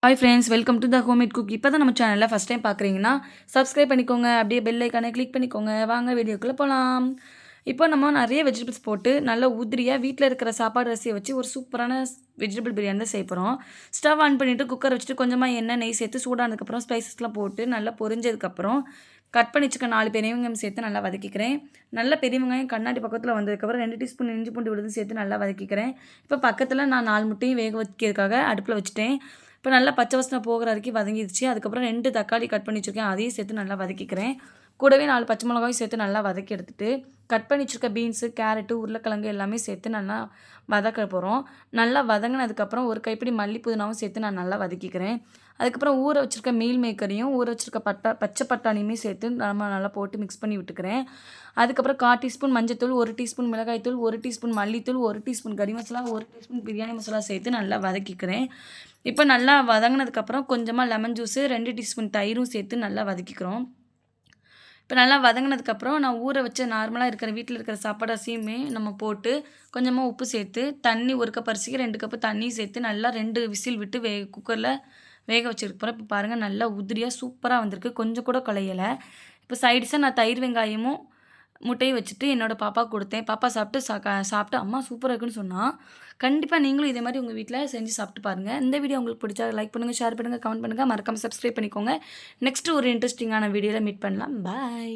Hi friends, welcome to the homemade cook. இப்போ தான் நம்ம சேனலில் ஃபஸ்ட் டைம் பார்க்குறீங்கன்னா சப்ஸ்கிரைப் பண்ணிக்கோங்க. அப்படியே பெல் ஐக்கானை கிளிக் பண்ணிக்கோங்க. வாங்க வீடியோக்குள்ளே போகலாம். இப்போ நம்ம நிறைய வெஜிடபிள்ஸ் போட்டு நல்ல உதிரியாக வீட்டில் இருக்கிற சாப்பாடு அரிசியை வச்சு ஒரு சூப்பரான வெஜிடபிள் பிரியாணி தான் செய்ய போகிறோம். ஸ்டவ் ஆன் பண்ணிவிட்டு குக்கர் வச்சுட்டு கொஞ்சமாக எண்ணெய் நெய் சேர்த்து சூடானதுக்கப்புறம் ஸ்பைசஸ்லாம் போட்டு நல்லா பொரிஞ்சதுக்கப்புறம் கட் பண்ணி வச்சுக்க 4 பெரிய வெங்காயம் சேர்த்து நல்லா வதக்கிக்கிறேன். நல்ல பெரிய வெங்காயம் கண்ணாடி பக்கத்தில் வந்ததுக்கப்புறம் 2 டீஸ்பூன் இஞ்சி பூண்டு விழுது சேர்த்து நல்லா வதக்கிக்கிறேன். இப்போ பக்கத்தில் நான் 4 முட்டையும் வேக வைக்கிறதுக்காக அடுப்பில் வச்சுட்டேன். இப்போ நல்லா பச்சை வாசனை போகிற வரைக்கும் வதங்கிடுச்சு. அதுக்கப்புறம் 2 தக்காளி கட் பண்ணி வச்சுருக்கேன், அதையும் சேர்த்து நல்லா வதக்கிக்கிறேன். கூடவே 4 பச்சை மிளகாயும் சேர்த்து நல்லா வதக்கி எடுத்துட்டு கட் பண்ணி வச்சுருக்க பீன்ஸு, கேரட்டு, உருளைக்கிழங்கு எல்லாமே சேர்த்து நல்லா வதக்க போகிறோம். நல்லா வதங்கினதுக்கப்புறம் ஒரு கைப்பிடி மல்லி புதினாவும் சேர்த்து நான் நல்லா வதக்கிக்கிறேன். அதுக்கப்புறம் ஊற வச்சுருக்க மீல் மேக்கரையும் ஊற வச்சுருக்க பச்சை பட்டாணியுமே சேர்த்து நம்ம நல்லா போட்டு மிக்ஸ் பண்ணி விட்டுக்கிறேன். அதுக்கப்புறம் 1/4 டீஸ்பூன் மஞ்சள்தூள், 1 டீஸ்பூன் மிளகாய்த்தூள், 1 டீஸ்பூன் மல்லித்தூள், 1 டீஸ்பூன் கறி மசாலா, 1 டீஸ்பூன் பிரியாணி மசாலா சேர்த்து நல்லா வதக்கிக்கிறேன். இப்போ நல்லா வதங்கினதுக்கப்புறம் கொஞ்சமாக லெமன் ஜூஸு, 2 டீஸ்பூன் தயிரும் சேர்த்து நல்லா வதக்கிக்கிறோம். இப்போ நல்லா வதங்கினதுக்கப்புறம் நான் ஊற வச்ச நார்மலாக இருக்கிற வீட்டில் இருக்கிற சாப்பாடு அரிசியுமே நம்ம போட்டு கொஞ்சமாக உப்பு சேர்த்து தண்ணி 1 கப் அரிசிக்கு 2 கப்பு தண்ணி சேர்த்து நல்லா 2 விசில் விட்டு குக்கரில் வேக வச்சுருப்போம். இப்போ பாருங்கள் நல்லா உதிரியாக சூப்பராக வந்திருக்கு, கொஞ்சம் கூட குலையலை. இப்போ சைடிஷாக நான் தயிர் வெங்காயமும் முட்டையை வச்சுட்டு என்னோடய பாப்பாவுக்கு கொடுத்தேன். பாப்பா சாப்பிட்டு அம்மா சூப்பராக இருக்குன்னு சொன்னால். கண்டிப்பாக நீங்களும் இதே மாதிரி உங்கள் வீட்டில் செஞ்சு சாப்பிட்டு பாருங்கள். இந்த வீடியோ உங்களுக்கு பிடிச்சா லைக் பண்ணுங்கள், ஷேர் பண்ணுங்கள், கமெண்ட் பண்ணுங்கள், மறக்காமல் சப்ஸ்கிரைப் பண்ணிக்கோங்க. நெக்ஸ்ட்டு ஒரு இன்ட்ரெஸ்டிங்கான வீடியோவில் மீட் பண்ணலாம். பாய்.